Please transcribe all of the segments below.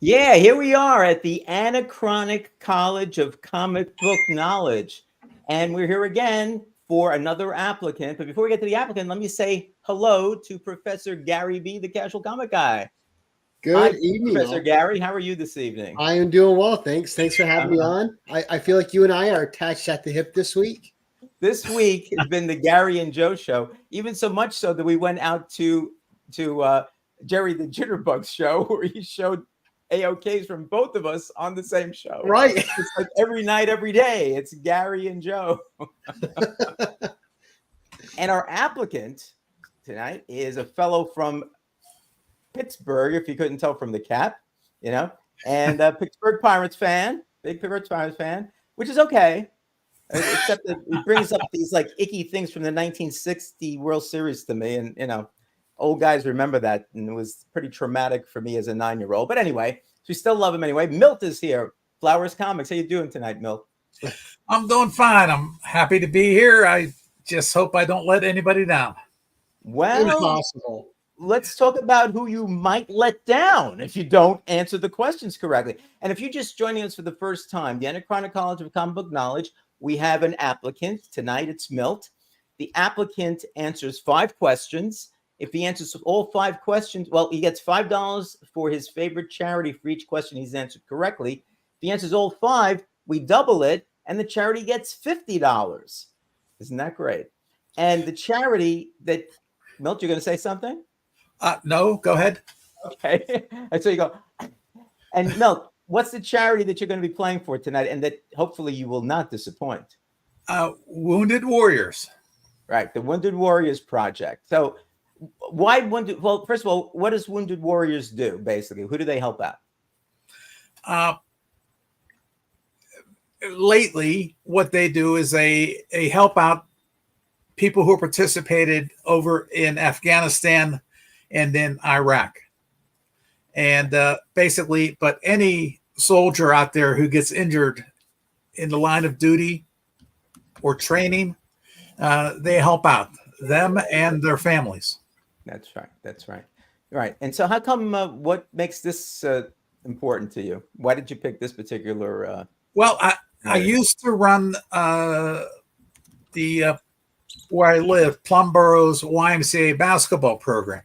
Yeah, here we are at the Anachronic College of Comic Book Knowledge. And we're here again for another applicant. But before we get to the applicant, let me say hello to Professor Gary B., the casual comic guy. Good Hi, evening, Professor all. Gary. How are you this evening? I am doing well, thanks. Thanks for having me Uh, on. I feel like you and I are attached at the hip this week. this week has been the Gary and Joe show, even so much so that we went out to Jerry the Jitterbug show where he showed AOKs from both of us on the same show. Right. It's like every night, every day. It's Gary and Joe. And our applicant tonight is a fellow from Pittsburgh, if you couldn't tell from the cap, you know, and a Pittsburgh Pirates fan, big Pittsburgh Pirates fan, which is okay. Except that it brings up these like icky things from the 1960 World Series to me. And, old guys remember that. And it was pretty traumatic for me as a 9-year-old. But anyway, we still love him anyway. Milt is here. Flowers Comics. How you doing tonight, Milt? I'm doing fine. I'm happy to be here. I just hope I don't let anybody down. Well, Impossible. let's talk about who you might let down if you don't answer the questions correctly. And if you're just joining us for the first time, the Anachronic College of Comic Book Knowledge, we have an applicant. Tonight it's Milt. The applicant answers 5 questions. If he answers all 5 questions, well, he gets $5 for his favorite charity for each question he's answered correctly. If he answers all 5, we double it, and the charity gets $50. Isn't that great? And the charity that, Milt, you're going to say something? No, go ahead. Okay. And so you go. And Milt, what's the charity that you're going to be playing for tonight and that hopefully you will not disappoint? Wounded Warriors. Right. The Wounded Warriors Project. So why Wounded? Well, first of all, what does Wounded Warriors do, basically? Who do they help out? Lately, what they do is they help out people who participated over in Afghanistan and in Iraq. And basically, but any soldier out there who gets injured in the line of duty or training, they help out them and their families. That's right. That's right. Right. And so how come, what makes this important to you? Why did you pick this particular? Well, I used to run the where I live, Plumborough's YMCA basketball program.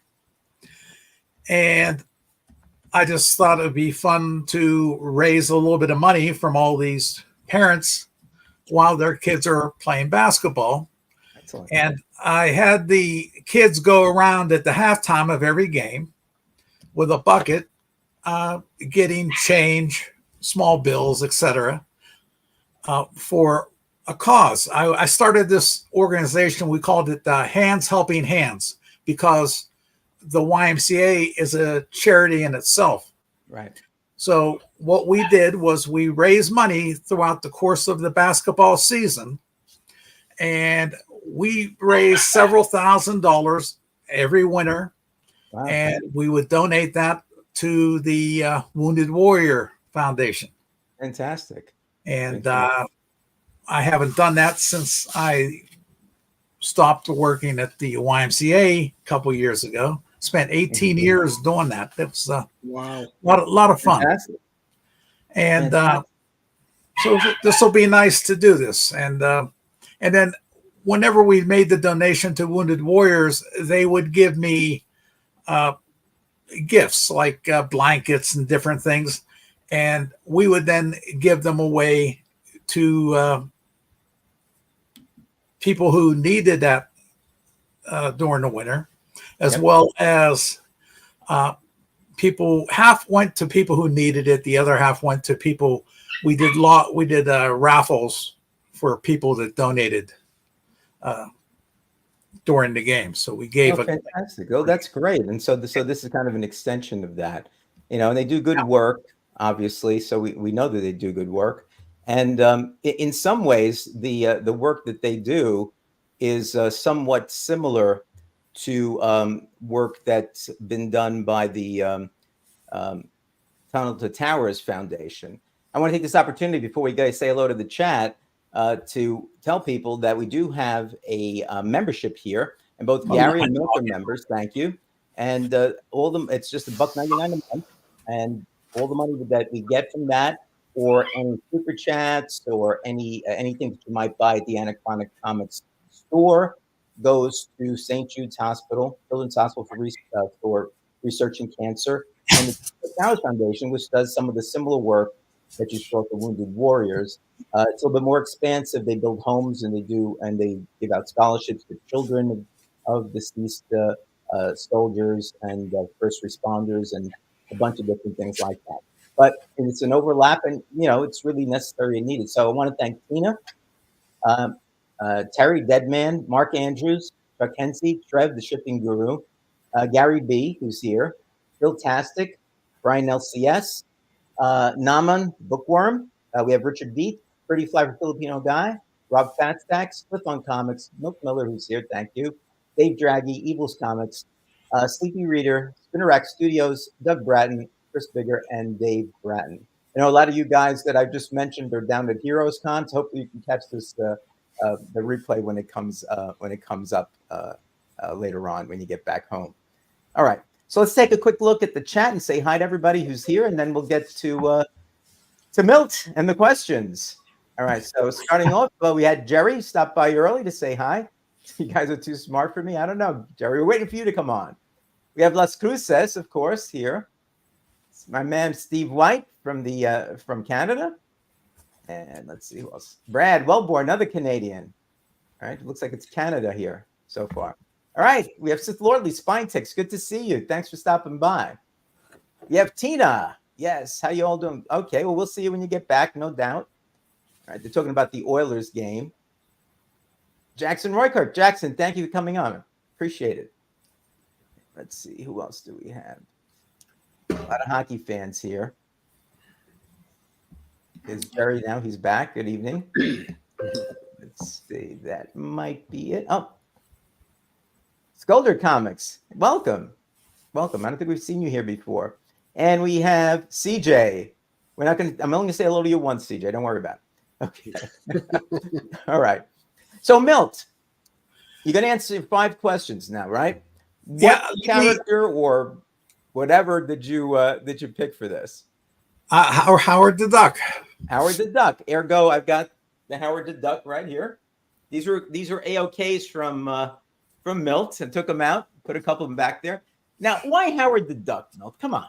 And I just thought it'd be fun to raise a little bit of money from all these parents while their kids are playing basketball. Excellent. And I had the kids go around at the halftime of every game with a bucket, getting change, small bills, etc., for a cause. I started this organization. We called it Hands Helping Hands because the YMCA is a charity in itself. Right. So what we did was we raised money throughout the course of the basketball season, and we raised several $1,000s every winter. Wow. And we would donate that to the Wounded Warrior Foundation. Fantastic. And I haven't done that since I stopped working at the YMCA a couple of years ago. Spent 18 years doing that. That was Wow. a lot of fun. Fantastic. And so this will be nice to do this. And then whenever we made the donation to Wounded Warriors, they would give me gifts like blankets and different things. And we would then give them away to people who needed that during the winter, as well as people. Half went to people who needed it. The other half went to people. We did raffles for people that donated during the game. So we gave it. Fantastic. Oh, that's great. And so this is kind of an extension of that, and they do good work, obviously. So we know that they do good work. And in some ways, the work that they do is somewhat similar to work that's been done by the Tunnel to Towers Foundation. I want to take this opportunity before we go say hello to the chat to tell people that we do have a membership here, and both Gary and Milt are members. Thank you. And all of them, it's just $1.99 a month, and all the money that we get from that, or any super chats, or anything that you might buy at the Anachronic Comics store, goes to St. Jude's Hospital, Children's Hospital for researching cancer, and the Towers Foundation, which does some of the similar work that you saw for Wounded Warriors. It's a little bit more expansive. They build homes, and they give out scholarships to children of deceased soldiers and first responders, and a bunch of different things like that. But it's an overlap, and it's really necessary and needed. So I want to thank Tina, Terry Deadman, Mark Andrews, Chuck Hensey, Trev, the shipping guru, Gary B, who's here, Phil Tastic, Brian LCS, Naman Bookworm. We have Richard Beat, Pretty Fly for Filipino Guy, Rob Fatstacks, Cliff on Comics, Milk Miller, who's here, thank you, Dave Draghi, Evils Comics, Sleepy Reader, Spinnerack Studios, Doug Bratton, Chris Bigger, and Dave Bratton. A lot of you guys that I just mentioned are down at Heroes Con, so hopefully you can catch this the replay when it comes up later on when you get back home. All right, so let's take a quick look at the chat and say hi to everybody who's here, and then we'll get to Milt and the questions. All right, so starting off, we had Jerry stop by early to say hi. You guys are too smart for me. I don't know, Jerry. We're waiting for you to come on. We have Las Cruces, of course, here. It's my man Steve White from Canada, and let's see who else. Brad Wellborn, another Canadian. All right, it looks like it's Canada here so far. All right, we have Sith Lordly, Spine Ticks. Good to see you. Thanks for stopping by. We have Tina. Yes, how you all doing? Okay, well, we'll see you when you get back, no doubt. All right, they're talking about the Oilers game. Jackson Roykirk. Jackson, thank you for coming on. Appreciate it. Let's see, who else do we have? A lot of hockey fans here. Is Jerry now? He's back. Good evening. Let's see, that might be it. Oh, Skulder Comics. Welcome. Welcome. I don't think we've seen you here before. And we have CJ. I'm only going to say hello to you once, CJ. Don't worry about it. Okay. All right. So, Milt, you're going to answer 5 questions now, right? What character or whatever did you pick for this? Howard the Duck. Howard the Duck. Ergo, I've got the Howard the Duck right here. These are AOKs from Milt, and took them out, put a couple of them back there. Now, why Howard the Duck, Milt? Come on.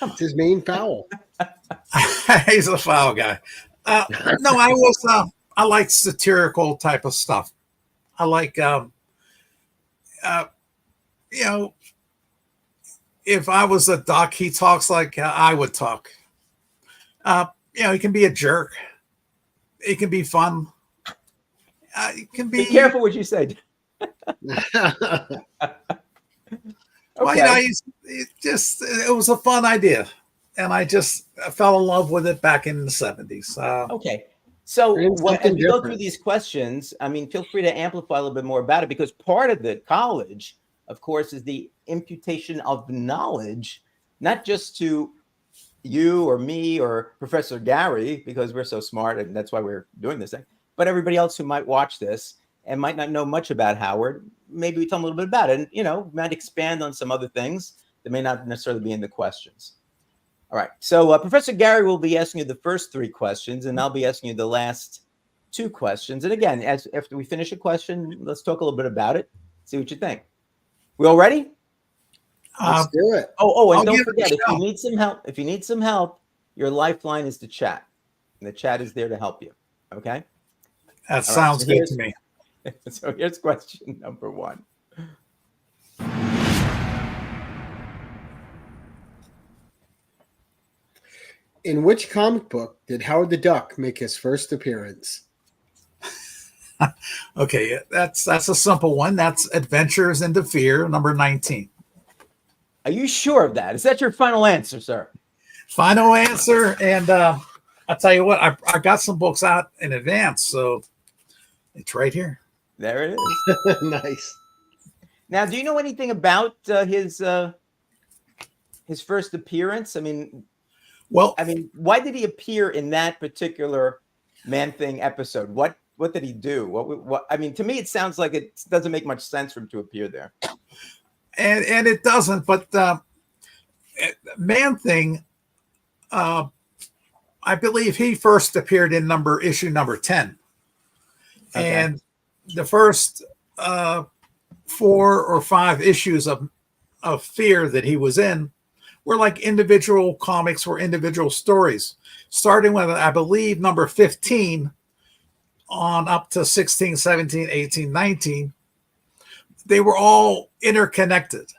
It's his main foul. He's a foul guy. No, I like satirical type of stuff. I like, if I was a duck, he talks like I would talk. He can be a jerk. It can be fun. It can be. Be careful what you say. Well, it was a fun idea, and I just fell in love with it back in the 70s. Okay. So as we go through these questions, I mean, feel free to amplify a little bit more about it, because part of the college, of course, is the imputation of knowledge, not just to you or me or Professor Gary, because we're so smart and that's why we're doing this thing, but everybody else who might watch this and might not know much about Howard. Maybe we tell them a little bit about it, and might expand on some other things that may not necessarily be in the questions. All right, so Professor Gary will be asking you the first 3 questions, and I'll be asking you the last 2 questions. And again, after we finish a question, let's talk a little bit about it, see what you think. We all ready? Let's do it. And don't forget, if you need some help, your lifeline is the chat, and the chat is there to help you. Okay. That sounds good to me. So here's question number 1. In which comic book did Howard the Duck make his first appearance? Okay, that's a simple one. That's Adventures into Fear, number 19. Are you sure of that? Is that your final answer, sir? Final answer. And I'll tell you what, I got some books out in advance, so it's right here. There it is. Nice. Now, do you know anything about his first appearance? I mean, why did he appear in that particular Man-Thing episode? What did he do? What? I mean, to me, it sounds like it doesn't make much sense for him to appear there. And it doesn't, but Man-Thing I believe he first appeared in issue number 10. Okay. And the first 4 or 5 issues of Fear that he was in were like individual comics or individual stories, starting with, I believe, number 15 on up to 16, 17, 18, 19. They were all interconnected.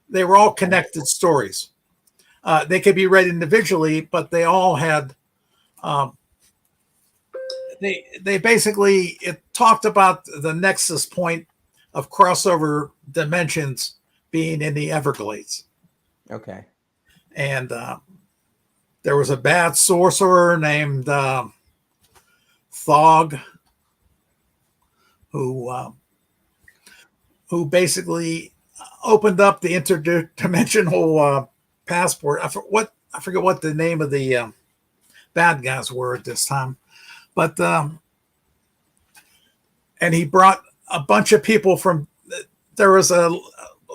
They were all connected stories. They could be read individually, but they all had they basically, it talked about the nexus point of crossover dimensions being in the Everglades. Okay. And there was a bad sorcerer named Thog who basically opened up the interdimensional passport. I forget what the name of the bad guys were at this time, but and he brought a bunch of people from. There was a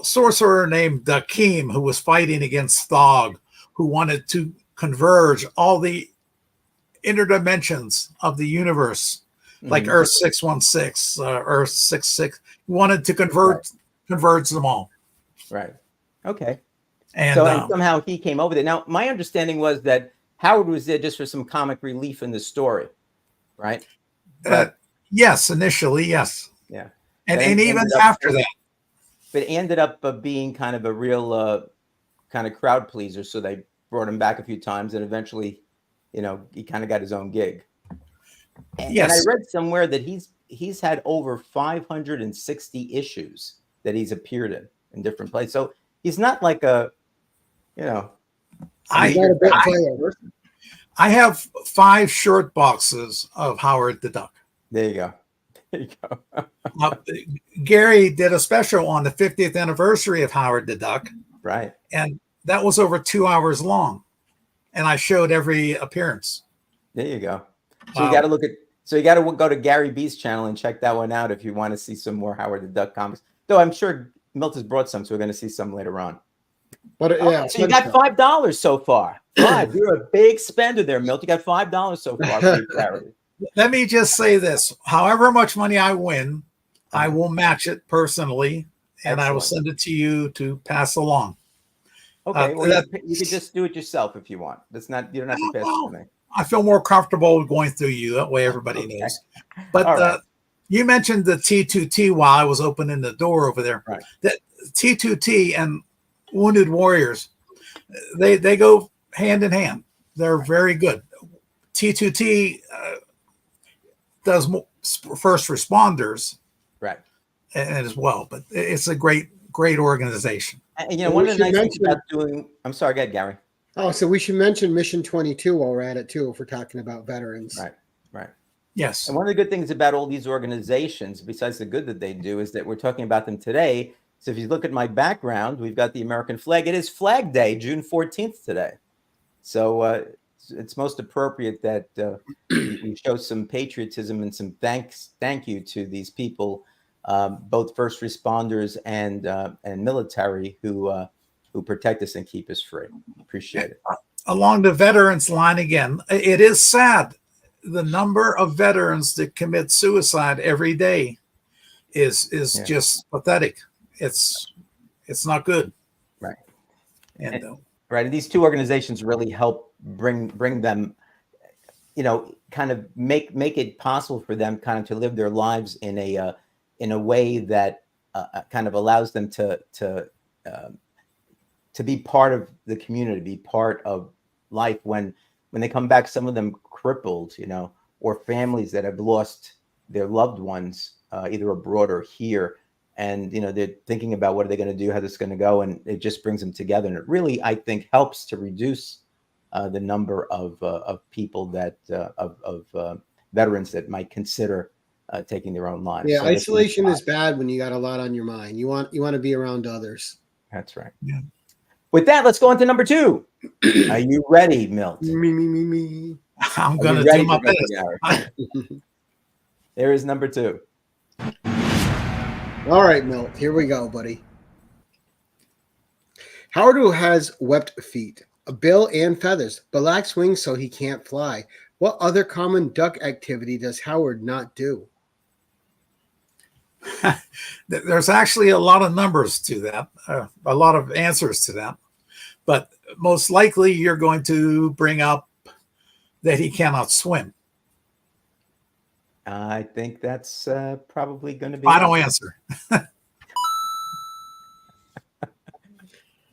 sorcerer named Dakim who was fighting against Thog, who wanted to converge all the interdimensions of the universe, like Earth 616, Earth 66. He wanted to converge them all. Right. Okay. And so and somehow he came over there. Now, my understanding was that Howard was there just for some comic relief in the story, right? But, yes, initially, yes. Yeah. And even after that. But it ended up being kind of a real kind of crowd pleaser. So they brought him back a few times, and eventually, he kind of got his own gig. Yes. And I read somewhere that he's had over 560 issues that he's appeared in different places. So he's not like I have 5 short boxes of Howard the Duck. There you go. There you go. Gary did a special on the 50th anniversary of Howard the Duck. Right. And that was over 2 hours long. And I showed every appearance. There you go. So you got to go to Gary B's channel and check that one out if you want to see some more Howard the Duck comics. Though I'm sure Milt has brought some, so we're going to see some later on. But yeah, so you got $5 so far. You're a big spender there, Milt. You got $5 so far for your charity. Let me just say this: however much money I win, I will match it personally, and I will send it to you to pass along. Okay, well, you can just do it yourself if you want. That's not, you don't have to pass it to me. I feel more comfortable going through you. That way everybody knows. But you mentioned the T2T while I was opening the door over there. Right. That T2T and Wounded Warriors, they go hand in hand. They're very good. T2T does first responders, right, and as well. But it's a great organization. And one of the nice things about doing. I'm sorry, go ahead, Gary. Oh, so we should mention Mission 22 while we're at it too, if we're talking about veterans. Right. Yes. And one of the good things about all these organizations, besides the good that they do, is that we're talking about them today. So if you look at my background, we've got the American flag. It is Flag Day, June 14th today. So it's most appropriate that we show some patriotism and some thank you to these people, both first responders and military who protect us and keep us free. Appreciate it. Along the veterans line again, it is sad. The number of veterans that commit suicide every day is just pathetic. It's not good. Right. And right. And these two organizations really help bring them, kind of make it possible for them kind of to live their lives in a way that kind of allows them to be part of the community, be part of life when they come back, some of them crippled, or families that have lost their loved ones, either abroad or here. And, they're thinking about what are they going to do, how this is going to go. And it just brings them together. And it really, I think, helps to reduce the number of people that of veterans that might consider taking their own lives. Yeah, so isolation is bad when you got a lot on your mind. You want to be around others. That's right. Yeah. With that, let's go on to number 2. Are you ready, Milt? Me. I'm going to do my best. There is number 2. All right, Milt. Here we go, buddy. Howard, who has webbed feet, A bill and feathers, but lacks wings so he can't fly. What other common duck activity does Howard not do? There's actually a lot of numbers to that, a lot of answers to that. But most likely you're going to bring up that he cannot swim. I think that's probably going to be Final answer.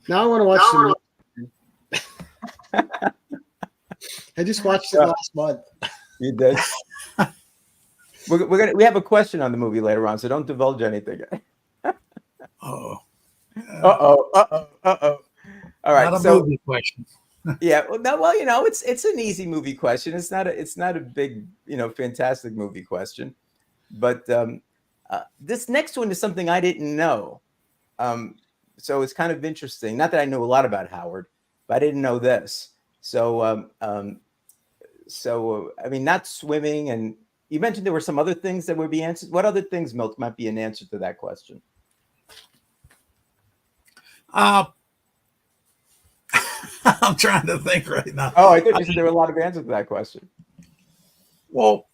Now I want to watch the movie. I just watched it last month. You did. We have a question on the movie later on, so don't divulge anything. Oh. Uh-oh. All right. Not a So movie question. yeah, well, you know, it's an easy movie question. It's not a big, fantastic movie question. But this next one is something I didn't know. So it's kind of interesting. Not that I know a lot about Howard, but I didn't know this. So I mean, not swimming, and you mentioned there were some other things that would be answered. What other things, Milt, might be an answer to that question? I'm trying to think right now. Oh, I thought you said there were a lot of answers to that question. Well,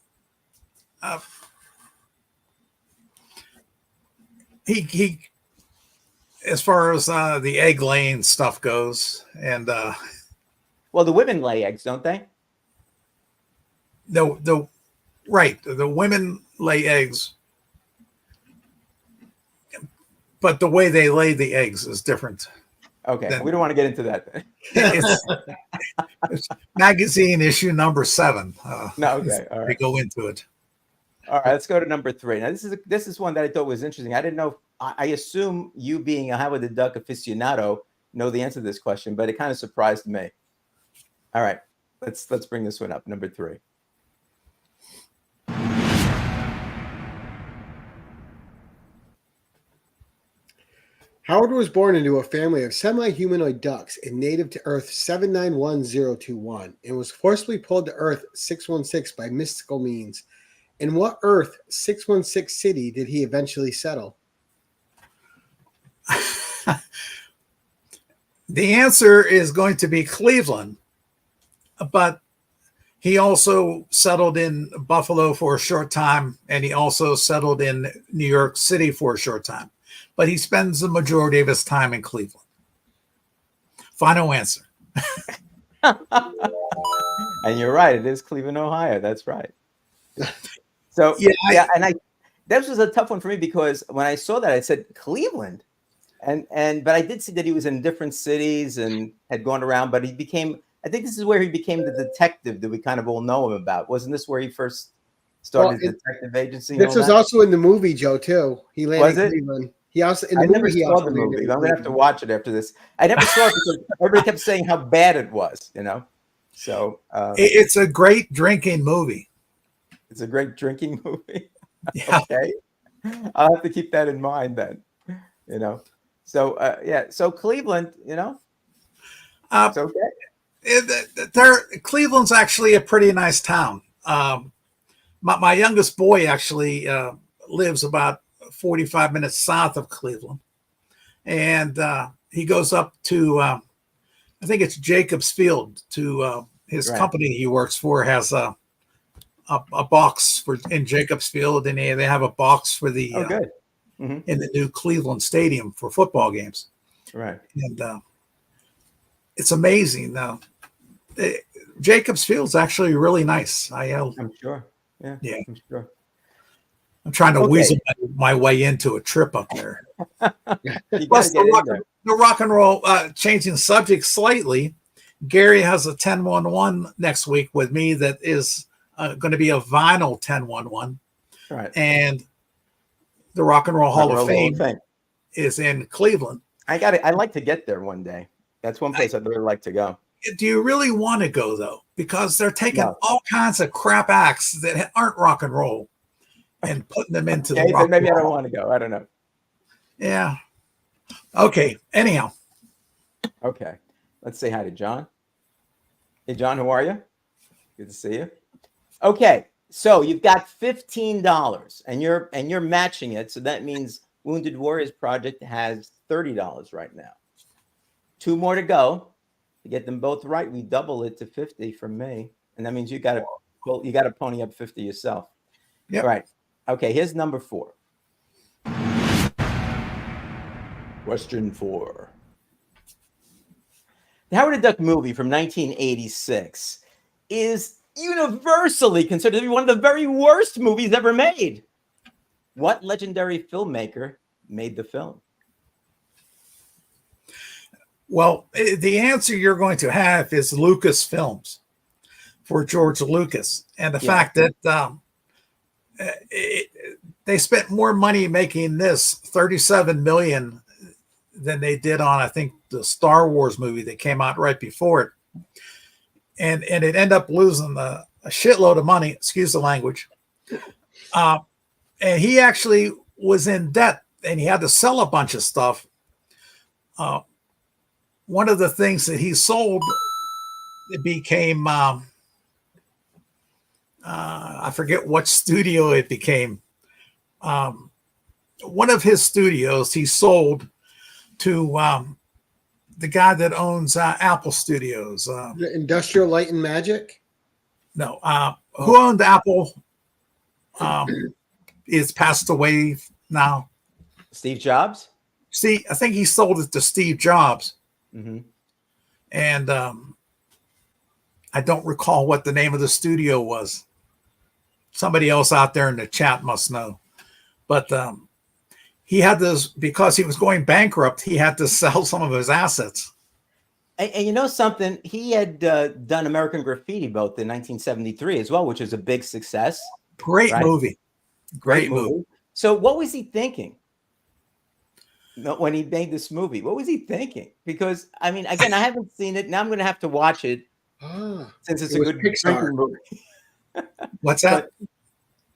he as far as the egg laying stuff goes, and well, the women lay eggs, don't they? the women lay eggs, but the way they lay the eggs is different. Okay, we don't want to get into that. It's magazine issue number 7. No, okay, all right. They go into it. All right, let's go to number 3. Now, this is one that I thought was interesting. I didn't know. I assume you, being a Howard the Duck aficionado, know the answer to this question, but it kind of surprised me. All right, let's bring this one up. Number 3. Howard was born into a family of semi-humanoid ducks and native to Earth 791021 and was forcibly pulled to Earth 616 by mystical means. In what Earth 616 city did he eventually settle? The answer is going to be Cleveland, but he also settled in Buffalo for a short time, and he also settled in New York City for a short time. But he spends the majority of his time in Cleveland. Final answer. And you're right. It is Cleveland, Ohio. That's right. So and this was a tough one for me because when I saw that, I said Cleveland, but I did see that he was in different cities and had gone around. But he became. I think this is where he became the detective that we kind of all know him about. Wasn't this where he first started his detective agency? This was also in the movie, Joe. Too. He landed in Cleveland. He also in the movie. Never saw the movie. I'm gonna have to watch it after this. I never saw it because everybody kept saying how bad it was. So it's a great drinking movie. It's a great drinking movie. Yeah. Okay, I'll have to keep that in mind then. So so Cleveland. It's okay. Cleveland's actually a pretty nice town. My youngest boy actually lives about 45 minutes south of Cleveland, and he goes up to I think it's Jacobs Field to his company he works for has a box in Jacobs Field, and they have a box for the in the new Cleveland Stadium for football games. Right, and it's amazing. Jacobs Field's actually really nice. I'm sure. Yeah, I'm sure. I'm trying to weasel my way into a trip up there. Plus, the rock and roll, changing the subject slightly, Gary has a 10-1-1 next week with me that is going to be a vinyl 10-1-1. Right. And the Rock and Roll Hall of Fame is in Cleveland. I'd like to get there one day. That's one place I'd really like to go. Do you really want to go, though? Because they're taking all kinds of crap acts that aren't rock and roll and putting them into the rock. Maybe I don't want to go. I don't know. Yeah. Okay. Anyhow. Okay. Let's say hi to John. Hey, John, how are you? Good to see you. Okay. So you've got $15 and you're matching it. So that means Wounded Warriors Project has $30 right now. 2 more to go. you get them both right, we double it to 50 from me. And that means you got to pony up 50 yourself. Yep. All right. Okay, here's number 4. Question 4. The Howard the Duck movie from 1986 is universally considered to be one of the very worst movies ever made. What legendary filmmaker made the film? Well, the answer you're going to have is Lucasfilms for George Lucas, and the fact that they spent more money making this 37 million than they did on, I think, the Star Wars movie that came out right before it, and it ended up losing a shitload of money. Excuse the language. And he actually was in debt, and he had to sell a bunch of stuff. One of the things that he sold, it became I forget what studio it became. One of his studios he sold to the guy that owns Apple Studios. Industrial Light and Magic? No, who owned Apple is passed away now. Steve Jobs? See, I think he sold it to Steve Jobs. Mm-hmm. And I don't recall what the name of the studio was. Somebody else out there in the chat must know. But he had this, because he was going bankrupt, he had to sell some of his assets. And you know something? He had done American Graffiti both in 1973 as well, which was a big success. Great movie. Great movie. So what was he thinking when he made this movie? What was he thinking? Because, I mean, again, I haven't seen it. Now I'm going to have to watch it since it's a good Pixar movie. What's that?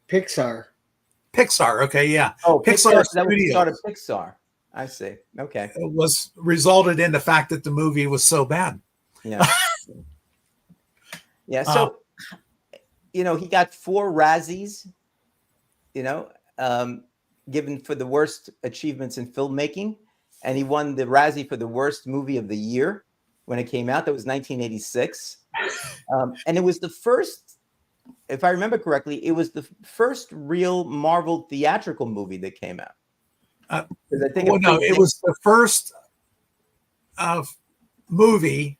Pixar. Pixar. Okay, yeah. Oh, Pixar. That was the Studios. start of Pixar. I see. Okay. It was resulted in the fact that the movie was so bad. Yeah. Yeah. So, he got 4 Razzies, given for the worst achievements in filmmaking. And he won the Razzie for the worst movie of the year when it came out. That was 1986. And it was the first, if I remember correctly, it was the first real Marvel theatrical movie that came out. I think it was the first movie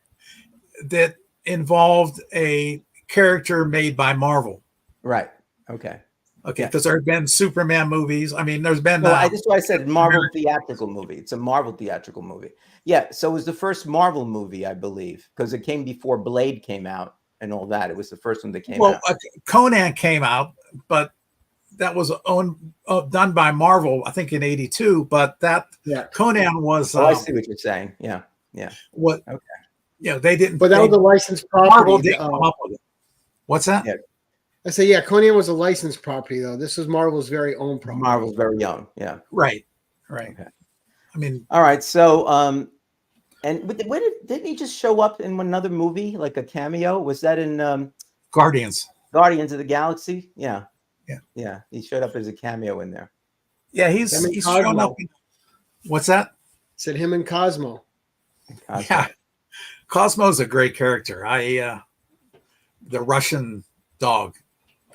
that involved a character made by Marvel. Right. Okay. Okay. Because there have been Superman movies. I mean, there's been. That's why I said Marvel theatrical movie. It's a Marvel theatrical movie. Yeah. So it was the first Marvel movie, I believe, because it came before Blade came out and all that. It was the first one that came out. Conan came out, but that was done by Marvel, I think, in '82. But Conan was. I see what you're saying. Yeah. What? Okay. Yeah, they didn't. But that was a licensed property. Marvel didn't come up with it. What's that? Yeah. I say, Conan was a licensed property, though. This was Marvel's very own property. Marvel's very young. Yeah. Right. Okay. I mean. All right. So, and didn't he just show up in another movie, like a cameo? Was that in Guardians of the Galaxy? Yeah. Yeah. He showed up as a cameo in there. Yeah, he's shown up. What's that? Said him and Cosmo. Yeah, Cosmo's a great character. The Russian dog.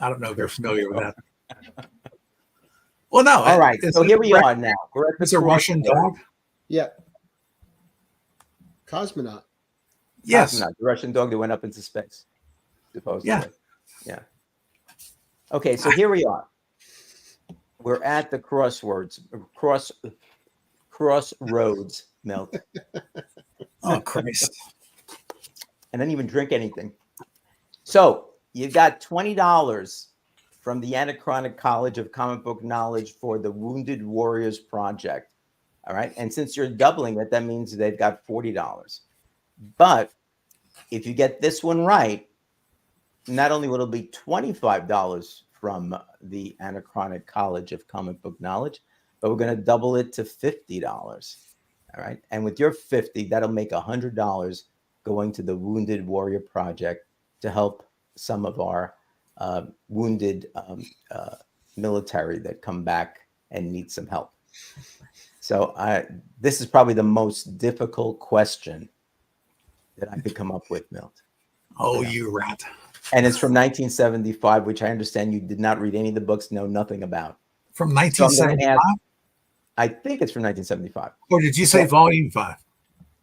I don't know if you're familiar with that. Well, no. All right. So here we are now. It's a Russian dog. Yeah. Cosmonaut. Yes. Cosmonaut, the Russian dog that went up into space. Supposedly. Yeah. Okay, so here we are. We're at the crossroads, Milt. Oh, Christ. I didn't even drink anything. So you got $20 from the Anachronic College of Comic Book Knowledge for the Wounded Warriors Project. All right. And since you're doubling it, that means they've got $40. But if you get this one right, not only will it be $25 from the Anachronic College of Comic Book Knowledge, but we're going to double it to $50. All right. And with your 50, that'll make $100 going to the Wounded Warrior Project to help some of our wounded military that come back and need some help. So this is probably the most difficult question that I could come up with, Milt. Oh, you rat. And it's from 1975, which I understand you did not read any of the books, know nothing about. From So I'm 1975? gonna ask, I think it's from 1975. Or did you say volume 5?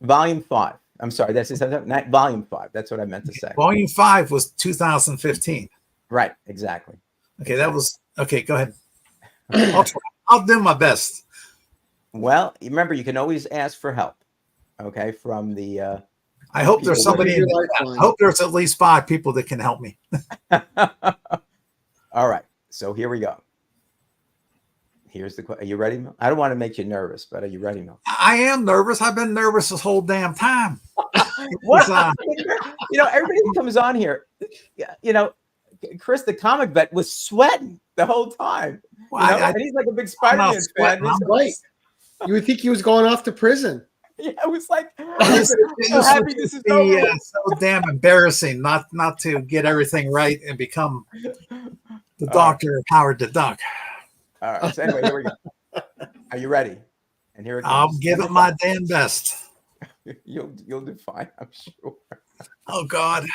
Volume 5. I'm sorry, that's not volume 5. That's what I meant to say. Volume 5 was 2015. Right, exactly. Okay, that was okay. Go ahead. I'll try. I'll do my best. Well, remember, you can always ask for help. Okay, from the. I hope there's somebody. I hope there's at least 5 people that can help me. All right, so here we go. Here's the question. Are you ready, Mel? I don't want to make you nervous, but are you ready, Mel? I am nervous. I've been nervous this whole damn time. What? Everybody who comes on here, Chris, the comic vet, was sweating the whole time. Well, and he's like a big Spider-Man fan. Right. You would think he was going off to prison. Yeah, it was like, I'm so happy this is over. So damn embarrassing not to get everything right and become the doctor Howard the Duck. All right. So anyway, here we go. Are you ready? And here it comes. I'll give it my damn best. You'll do fine, I'm sure. Oh God,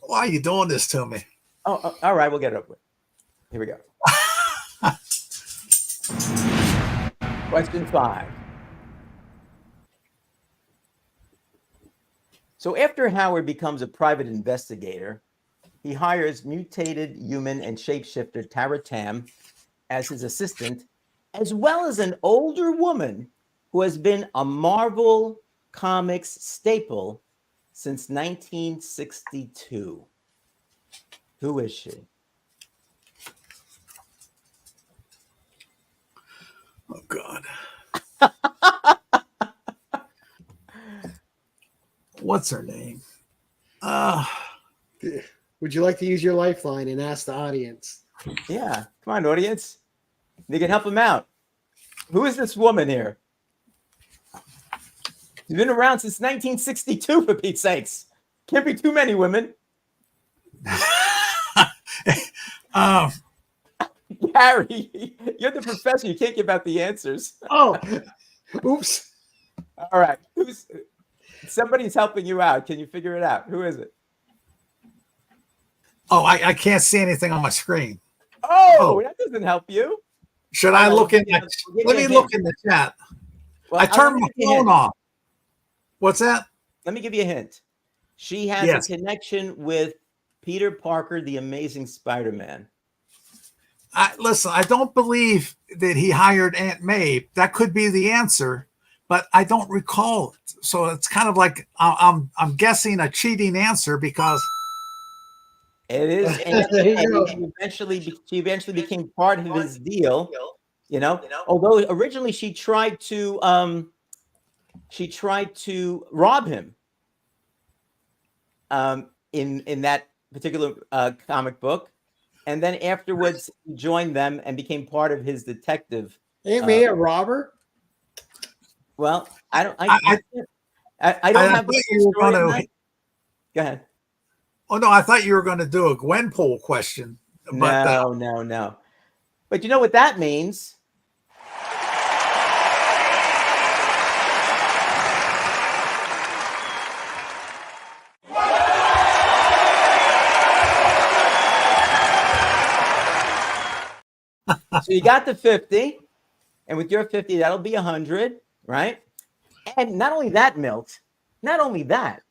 why are you doing this to me? Oh, all right, we'll get it up with. Here we go. Question 5. So after Howard becomes a private investigator, he hires mutated human and shapeshifter Tara Tam as his assistant, as well as an older woman who has been a Marvel Comics staple since 1962. Who is she? Oh God. What's her name? Would you like to use your lifeline and ask the audience? Yeah, come on, audience. You can help him out. Who is this woman here? She's been around since 1962, for Pete's sakes. Can't be too many women. Harry, you're the professor. You can't give out the answers. Oh, oops. All right. Somebody's helping you out. Can you figure it out? Who is it? Oh, I can't see anything on my screen. Oh, that doesn't help you. Should I look in? Let me look in the chat. Well, I turned my phone off. What's that? Let me give you a hint. She has a connection with Peter Parker, the Amazing Spider-Man. Listen, I don't believe that he hired Aunt May. That could be the answer, but I don't recall it. So it's kind of like I'm guessing a cheating answer because it is. And she eventually became part of his deal. Although originally she tried to rob him. In that particular comic book. And then afterwards, he joined them and became part of his detective. Aunt May a robber? Well, I don't have the story. Go ahead. Oh no, I thought you were going to do a Gwenpool question. But, no. But you know what that means? So you got the 50, and with your 50, that'll be 100, right? And not only that, Milt, not only that,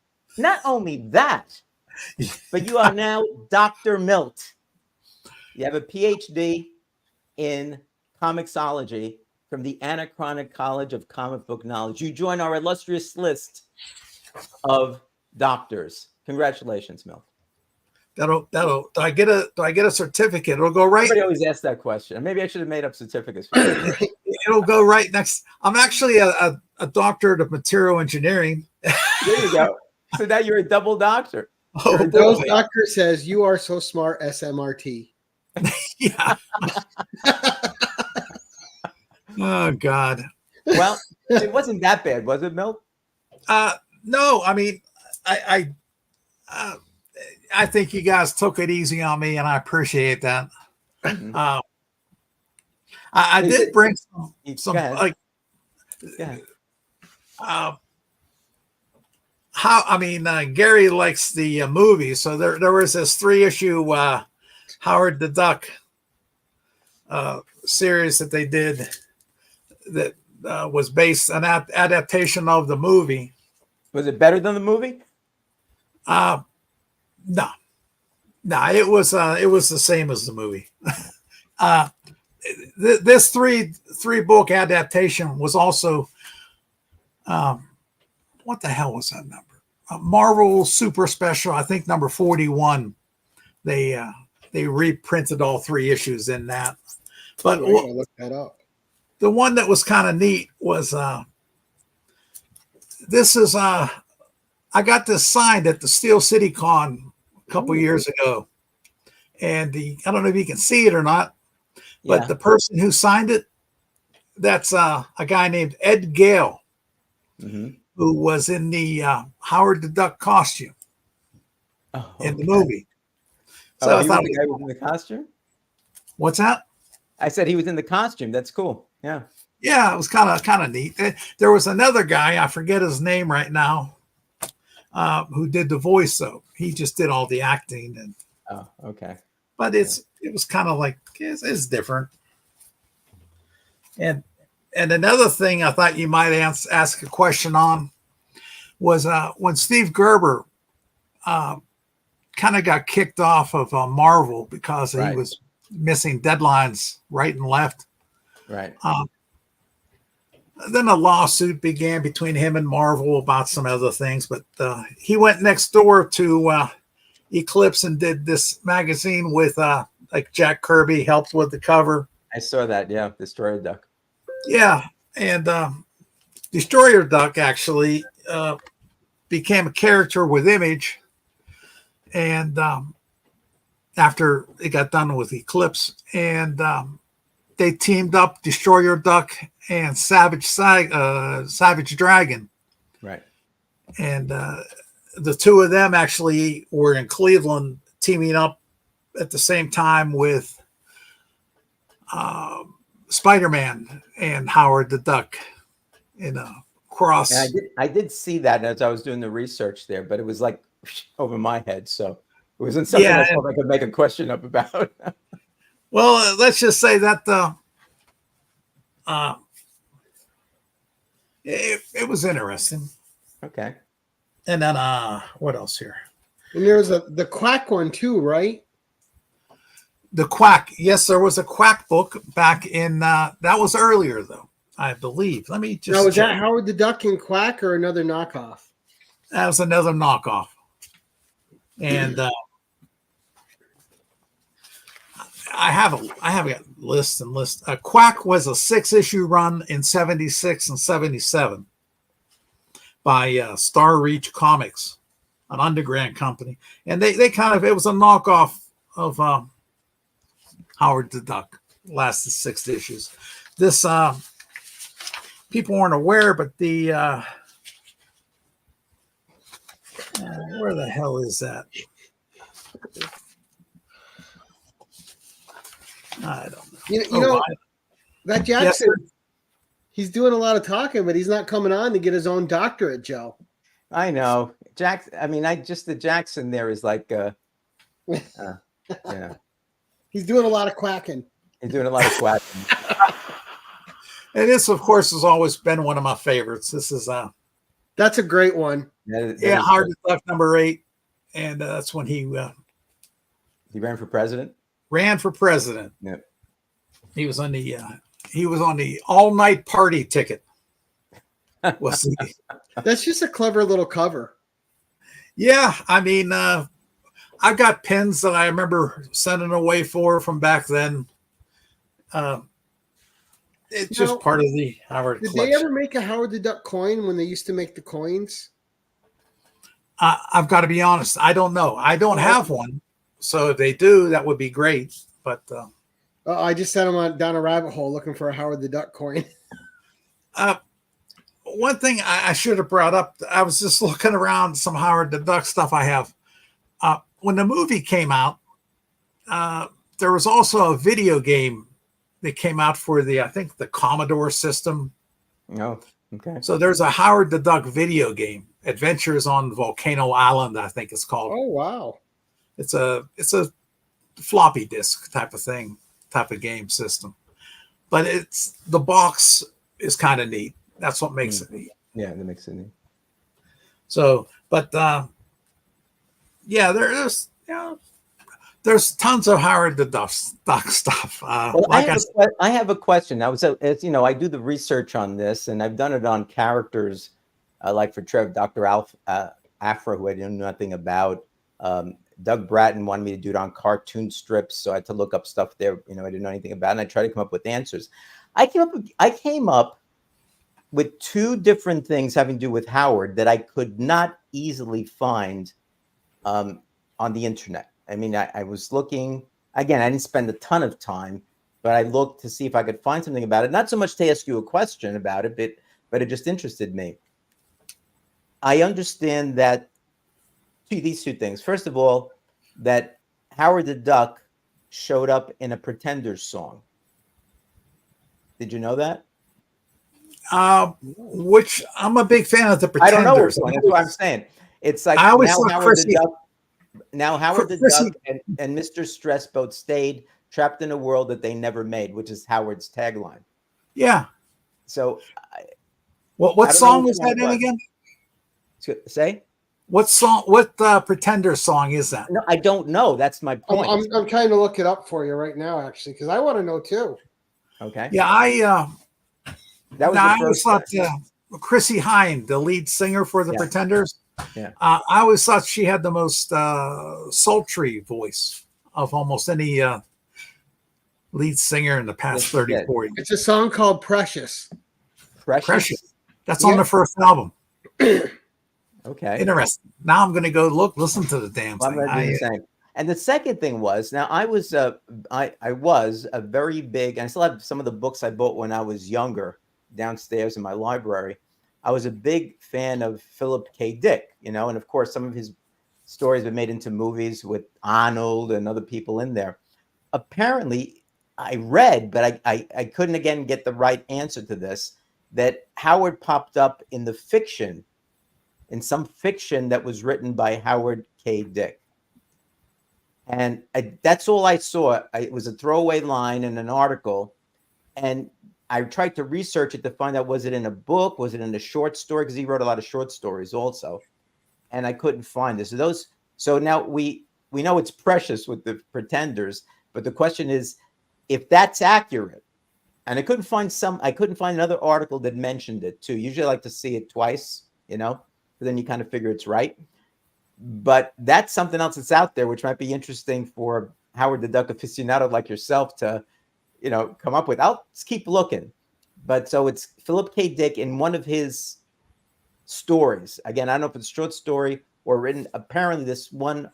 but you are now Dr. Milt. You have a PhD in comicsology from the Anachronic College of Comic Book Knowledge. You join our illustrious list of doctors. Congratulations, Milt. Do I get a certificate? It'll go right. Everybody always asks that question. Maybe I should have made up certificates for you. It'll go right next. I'm actually a doctorate of material engineering. There you go. So now you're a double doctor. Oh, Bill's doctor says you are so smart, SMRT. Yeah. Oh God. Well, it wasn't that bad, was it, Milt? No, I mean, I think you guys took it easy on me, and I appreciate that. Mm-hmm. I did bring some like. Gary likes the movie, so there was this 3-issue Howard the Duck series that they did that was based on adaptation of the movie. Was it better than the movie? No, it was the same as the movie. This three book adaptation was also what the hell was that number? Marvel Super Special, I think number 41. They reprinted all 3 issues in that. But I gotta look that up. The one that was kind of neat was this is I got this signed at the Steel City Con a couple years ago, and I don't know if you can see it or not, but the person who signed it, that's a guy named Ed Gale, who was in the Howard the Duck costume in the movie. So I thought the guy was in the costume. What's that? I said he was in the costume. That's cool. Yeah. Yeah, it was kind of neat. There was another guy, I forget his name right now, who did the voice though. He just did all the acting and. Oh, okay. But it was kind of like it's different. And another thing I thought you might ask a question on was when Steve Gerber kind of got kicked off of Marvel because he was missing deadlines right and left. Right. Then a lawsuit began between him and Marvel about some other things, but he went next door to Eclipse and did this magazine with like Jack Kirby helped with the cover. I saw that. Yeah. Destroyer Duck. Yeah. And Destroyer Duck actually became a character with Image. And after it got done with Eclipse, and they teamed up Destroyer Duck and Savage Dragon. Right. And the two of them actually were in Cleveland teaming up at the same time with Spider-Man and Howard the Duck in a cross. And I did see that as I was doing the research there, but it was like over my head. So it wasn't something I thought I could make a question up about. Well, let's just say that it was interesting. Okay. And then what else here? And there was the Quack one too, right? The Quack. Yes, there was a Quack book back in that was earlier though, I believe. Let me just. Now, was that Howard the Duck and Quack or another knockoff? That was another knockoff. And I have a list and list. Quack was a 6-issue run in 76 and 77 by Star Reach Comics, an underground company. And they kind of, it was a knockoff of Howard the Duck, lasted 6 issues. This, people weren't aware, but the, where the hell is that? I don't know. You know that Jackson, he's doing a lot of talking, but he's not coming on to get his own doctorate, Joe. I know. The Jackson there is like, yeah. He's doing a lot of quacking. He's doing a lot of quacking. And this, of course, has always been one of my favorites. This is that's a great one. Howard the Duck number 8, and that's when he ran for president. Ran for president. Yep. He was on the all-night party ticket. That's just a clever little cover. Yeah, I mean, I've got pins that I remember sending away from back then. It's just part of the Howard collection. Did they ever make a Howard the Duck coin when they used to make the coins? I've got to be honest. I don't know. I don't have one. So if they do, that would be great. But I just sent them down a rabbit hole looking for a Howard the Duck coin. One thing I should have brought up, I was just looking around some Howard the Duck stuff I have. When the movie came out, there was also a video game that came out for I think the Commodore system. Oh, okay. So there's a Howard the Duck video game. Adventures on Volcano Island, I think it's called. Oh wow. It's a floppy disk type of thing, type of game system. But the box is kind of neat. That's what makes it neat. Yeah, that makes it neat. So, but yeah, there's tons of Howard the Duck stuff. Well, I have a question. I was, I do the research on this, and I've done it on characters, like for Dr. Afra, who I knew nothing about. Doug Bratton wanted me to do it on cartoon strips, so I had to look up stuff there. I didn't know anything about, and I tried to come up with answers. I came up with two different things having to do with Howard that I could not easily find on the internet. I mean, I was looking, again, I didn't spend a ton of time, but I looked to see if I could find something about it. Not so much to ask you a question about it, but it just interested me. I understand that these two things. First of all, that Howard the Duck showed up in a Pretenders song. Did you know that? Which I'm a big fan of the Pretenders. I don't know which one. That's what I'm saying. It's like I always thought Howard the Duck and Mr. Stress both stayed trapped in a world that they never made, which is Howard's tagline. Yeah. So, what song is that in again? Say? What song? What Pretender song is that? No, I don't know. That's my point. I'm trying to look it up for you right now, actually, because I want to know too. Okay. Yeah, that was I always thought Chrissy Hynde, the lead singer for the Pretenders. Yeah. I always thought she had the most sultry voice of almost any lead singer in the past 30, 40 years. It's a song called Precious. Precious. That's on the first album. Okay. Interesting. Now I'm going to go listen to the damn thing. I'm going to do the same. And the second thing was, now I was a very big, and I still have some of the books I bought when I was younger downstairs in my library. I was a big fan of Philip K. Dick, and of course some of his stories have been made into movies with Arnold and other people in there. Apparently, I read, but I couldn't again get the right answer to this, that Howard popped up in some fiction that was written by Howard K. Dick. And that's all I saw. It was a throwaway line in an article. And I tried to research it to find out, was it in a book? Was it in a short story? Because he wrote a lot of short stories also. And I couldn't find this. So now we know it's Precious with the Pretenders. But the question is, if that's accurate, and I couldn't find another article that mentioned it too. Usually I like to see it twice, then you kind of figure it's right. But that's something else that's out there, which might be interesting for Howard the Duck aficionado like yourself to, come up with. I'll just keep looking. But so it's Philip K. Dick in one of his stories. Again, I don't know if it's a short story or written. Apparently, this one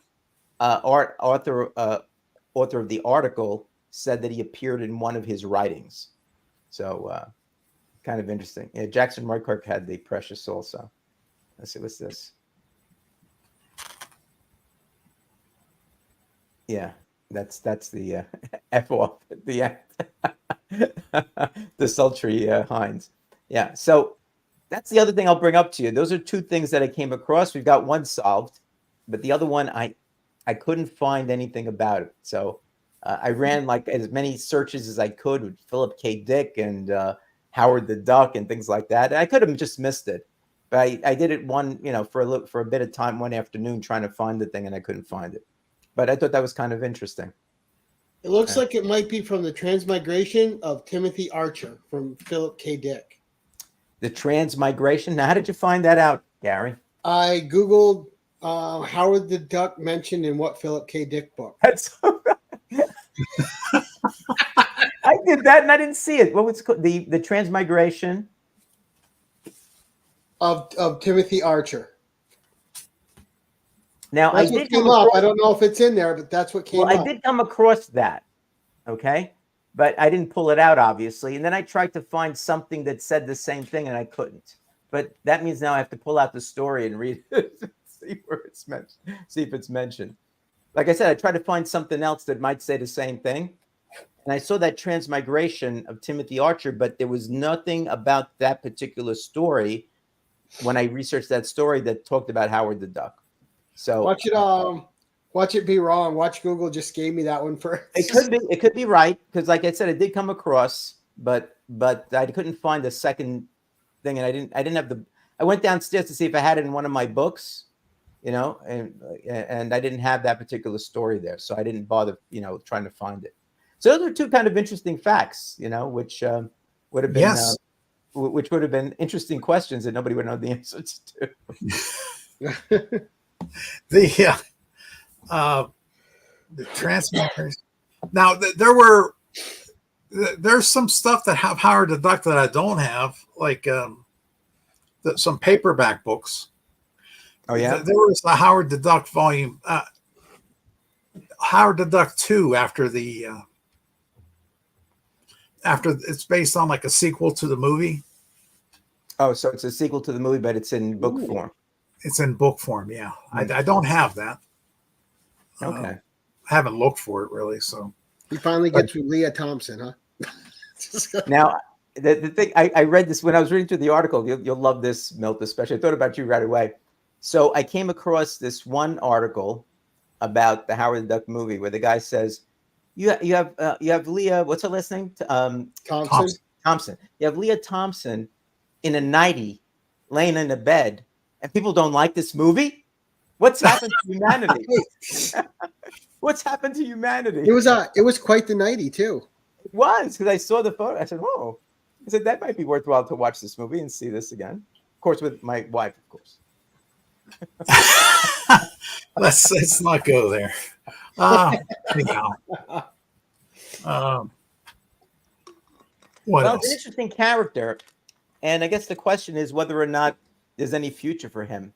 author of the article said that he appeared in one of his writings. So kind of interesting. Yeah, Jackson Roykirk had the Precious also. Let's see, what's this? Yeah, that's the F off at the end. The sultry Hines. Yeah, so that's the other thing I'll bring up to you. Those are two things that I came across. We've got one solved, but the other one I couldn't find anything about it. So I ran like as many searches as I could with Philip K. Dick and Howard the Duck and things like that. And I could have just missed it. But I did it for a bit of time one afternoon trying to find the thing, and I couldn't find it. But I thought that was kind of interesting. It looks like it might be from the Transmigration of Timothy Archer from Philip K. Dick. The Transmigration? Now, how did you find that out, Gary? I Googled Howard the Duck mentioned in what Philip K. Dick book. That's I did that and I didn't see it. What was it called? The Transmigration of Timothy Archer. Now that's what came up. I don't know if it's in there, but that's what came up. I did come across that. Okay. But I didn't pull it out, obviously. And then I tried to find something that said the same thing and I couldn't. But that means now I have to pull out the story and read it, see where it's mentioned, see if it's mentioned. Like I said, I tried to find something else that might say the same thing. And I saw that Transmigration of Timothy Archer, but there was nothing about that particular story when I researched that story that talked about Howard the Duck. So Watch it be wrong. Watch Google just gave me that one for. it could be right, because like I said, it did come across, but I couldn't find the second thing, and I didn't have the. I went downstairs to see if I had it in one of my books, and I didn't have that particular story there, so I didn't bother, trying to find it. So those are two kind of interesting facts, which would have been Yes. which would have been interesting questions that nobody would know the answers to. The transmitters. Now there's some stuff that have Howard the Duck that I don't have, like some paperback books. Oh yeah, There was a Howard the Duck volume, Howard the Duck 2 after it's based on like a sequel to the movie. Oh, so it's a sequel to the movie, but it's in book form. It's in book form, yeah. I don't have that. Okay. I haven't looked for it really, so. He finally gets with Leah Thompson, huh? Now, the thing, I read this when I was reading through the article. You'll love this, Milt, especially. I thought about you right away. So I came across this one article about the Howard the Duck movie where the guy says, you have Leah, what's her last name? Thompson. You have Leah Thompson in a nightie laying in a bed, and people don't like this movie? What's happened to humanity? What's happened to humanity? It was quite the nightie too. It was, because I saw the photo. I said, "Oh," I said that might be worthwhile to watch this movie and see this again. Of course, with my wife, of course. Let's not go there. What else? It's an interesting character, and I guess the question is whether or not there's any future for him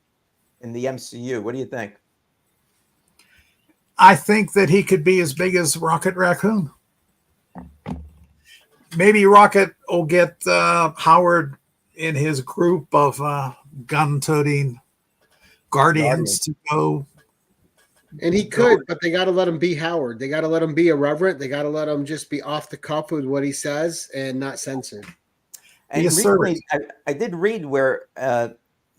in the MCU. What do you think? I think that he could be as big as Rocket Raccoon. Maybe Rocket will get Howard in his group of gun-toting guardians to go. And he could, but they got to let him be Howard. They got to let him be irreverent. They got to let him just be off the cuff with what he says and not censored. And recently, I did read where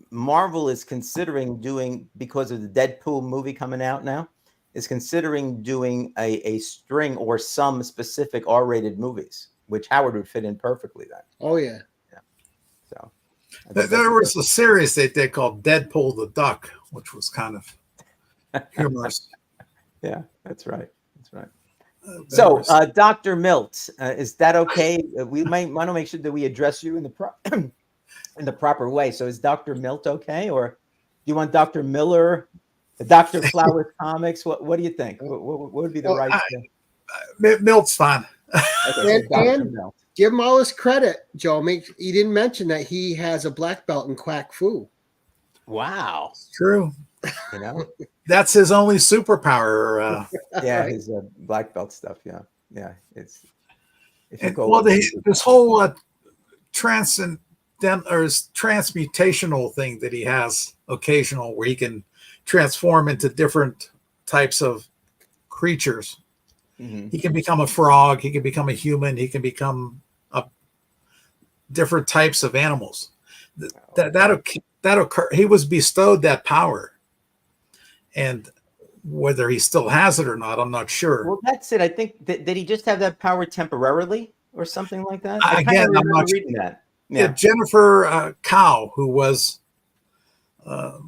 Marvel is considering doing, because of the Deadpool movie coming out now, is considering doing a string or some specific R-rated movies, which Howard would fit in perfectly then. Oh, yeah. So there was a series they did called Deadpool the Duck, which was kind of humorous. Yeah, that's right. That's right. So, Dr. Milt, is that okay? We might want to make sure that we address you in the proper way. So, is Dr. Milt okay, or do you want Dr. Miller, Dr. Flowers Comics? What do you think? What would be the right thing? Milt's fine. Okay, so and Milt. Give him all his credit, Joe. He didn't mention that he has a black belt in Quack Fu. Wow, it's true. That's his only superpower. Yeah, his black belt stuff. Yeah. It's this whole transmutational thing that he has occasional, where he can transform into different types of creatures. Mm-hmm. He can become a frog. He can become a human. He can become different types of animals. That occur. He was bestowed that power, and whether he still has it or not, I'm not sure. Well, that's it. I think did he just have that power temporarily or something like that? Again, I'm not reading that. Yeah, Jennifer Cow, who was a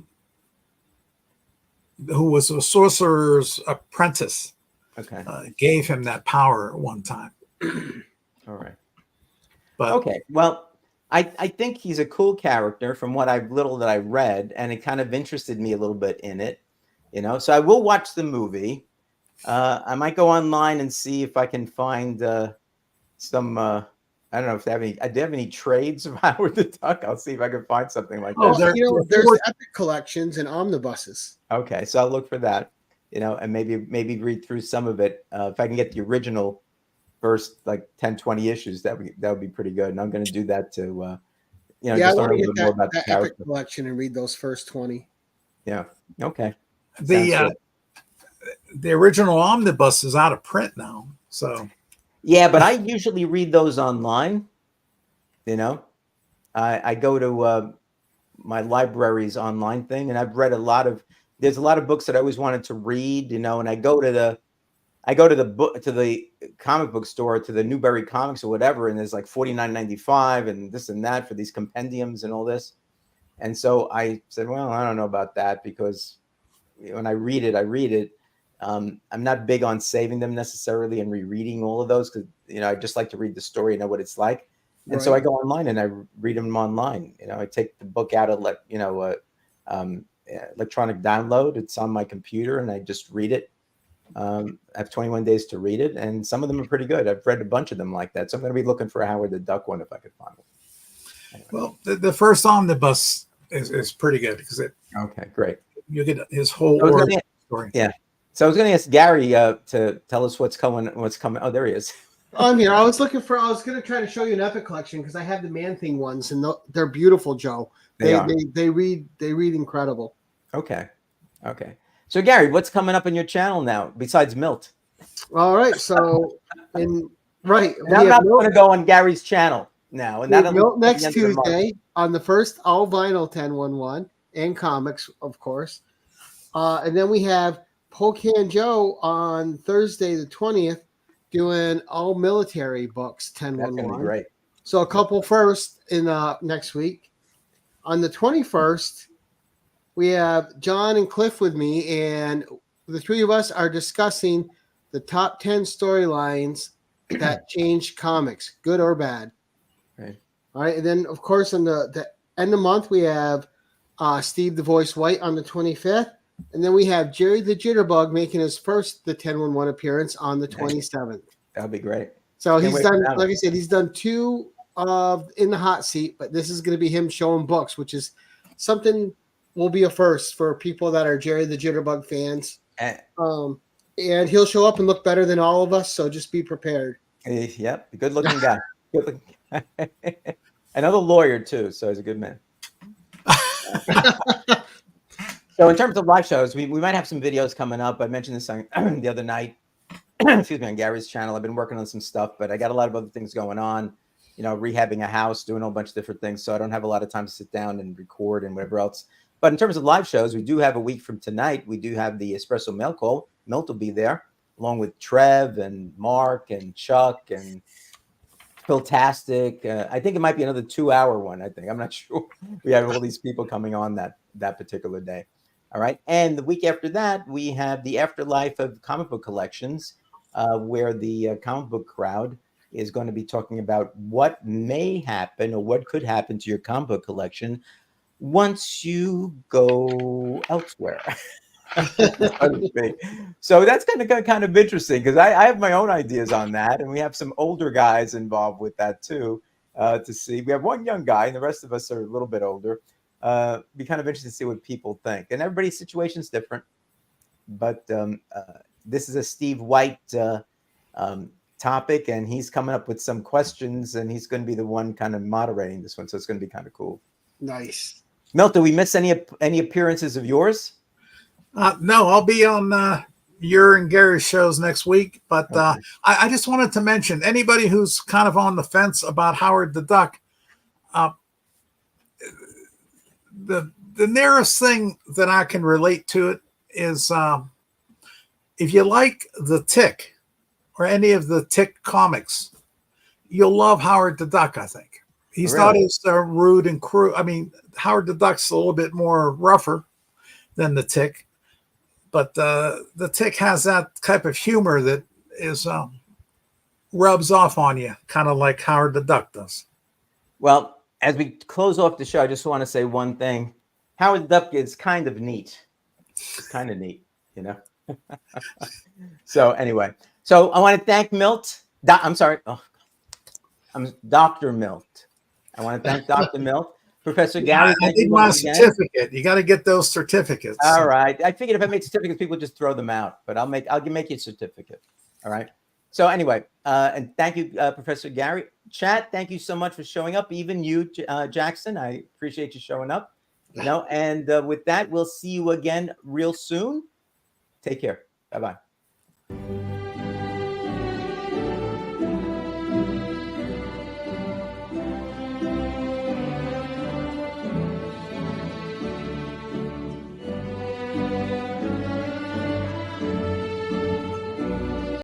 sorcerer's apprentice, gave him that power at one time. All right. But okay, well, I think he's a cool character from what little that I read, and it kind of interested me a little bit in it, So I will watch the movie. I might go online and see if I can find some. I don't know if they have any. Do they have any trades of Howard the Duck? I'll see if I can find something like that. There's epic collections and omnibuses. Okay, so I'll look for that. And maybe read through some of it. If I can get the original first 10, 20 issues, that would be pretty good. And I'm going to do that to, just learn a little bit more about the epic collection and read those first 20. Yeah. Okay. The original omnibus is out of print now, so. Yeah, but I usually read those online. I go to my library's online thing, and I've read there's a lot of books that I always wanted to read, and I go to the comic book store, to the Newberry Comics or whatever, and there's like $49.95 and this and that for these compendiums and all this. And so I said, well, I don't know about that, because when I read it. I'm not big on saving them necessarily and rereading all of those, because I just like to read the story and know what it's like. And so I go online and I read them online. I take the book out of electronic download. It's on my computer and I just read it. I have 21 days to read it, and some of them are pretty good. I've read a bunch of them like that. So I'm going to be looking for a Howard the Duck one if I could find one. Anyway. Well, the first omnibus is pretty good, because okay, great. You get his whole story. Yeah. So I was going to ask Gary to tell us what's coming. Oh, there he is. I'm here. I was going to try to show you an Epic collection, because I have the Man-Thing ones, and they're beautiful, Joe. They read incredible. Okay. So Gary, what's coming up on your channel now besides Milt? All right. So, I'm not going to go on Gary's channel now. And that'll Milt next Tuesday on the first all vinyl 1011 and comics, of course. And then we have Pocan Joe on Thursday the 20th doing all military books 1011. That's going to be great. So a couple first in next week. On the 21st, we have John and Cliff with me, and the three of us are discussing the top 10 storylines that changed comics, good or bad. Right. All right. And then, of course, on the end of the month, we have Steve the Voice White on the 25th. And then we have Jerry the Jitterbug making his first the 1011 appearance on the 27th. That'd be great. So he's done, like I said, he's done two of In the Hot Seat, but this is going to be him showing books, which is something will be a first for people that are Jerry the Jitterbug fans. And he'll show up and look better than all of us, so just be prepared. Yep, good looking guy. Another lawyer too, so he's a good man. So in terms of live shows, we might have some videos coming up. I mentioned this on, the other night, excuse me, on Gary's channel. I've been working on some stuff, but I got a lot of other things going on, rehabbing a house, doing a whole bunch of different things. So I don't have a lot of time to sit down and record and whatever else. But in terms of live shows, we do have a week from tonight. We do have the Espresso Mail Call. Milt will be there, along with Trev and Mark and Chuck and Philtastic. I think it might be another 2-hour one. I'm not sure. We have all these people coming on that particular day. All right. And the week after that, we have the Afterlife of Comic Book Collections, where the comic book crowd is going to be talking about what may happen or what could happen to your comic book collection once you go elsewhere. So that's kind of interesting, because I have my own ideas on that, and we have some older guys involved with that too. To see, we have one young guy, and the rest of us are a little bit older. Be kind of interesting to see what people think, and everybody's situation is different. But this is a Steve White topic, and he's coming up with some questions, and he's going to be the one kind of moderating this one, so it's going to be kind of cool. Nice. Milt, did we miss any appearances of yours? No, I'll be on your and Gary's shows next week. But okay. I just wanted to mention, anybody who's kind of on the fence about Howard the Duck, the nearest thing that I can relate to it is if you like the Tick or any of the Tick comics, you'll love Howard the Duck, I think. He's not as rude and cruel. I mean, Howard the Duck's a little bit more rougher than the Tick, but the Tick has that type of humor that is rubs off on you, kind of like Howard the Duck does. Well, as we close off the show, I just want to say one thing. Howard the Duck is kind of neat. It's kind of neat, So anyway, so I want to thank Milt. I'm sorry. I'm Dr. Milt. I want to thank Dr. Milt. Professor Gary, I need my certificate. You got to get those certificates. All right. I figured if I make certificates, people just throw them out. But I'll make you a certificate. All right. So anyway, and thank you, Professor Gary. Chat, thank you so much for showing up. Even you, Jackson, I appreciate you showing up. And with that, we'll see you again real soon. Take care. Bye-bye.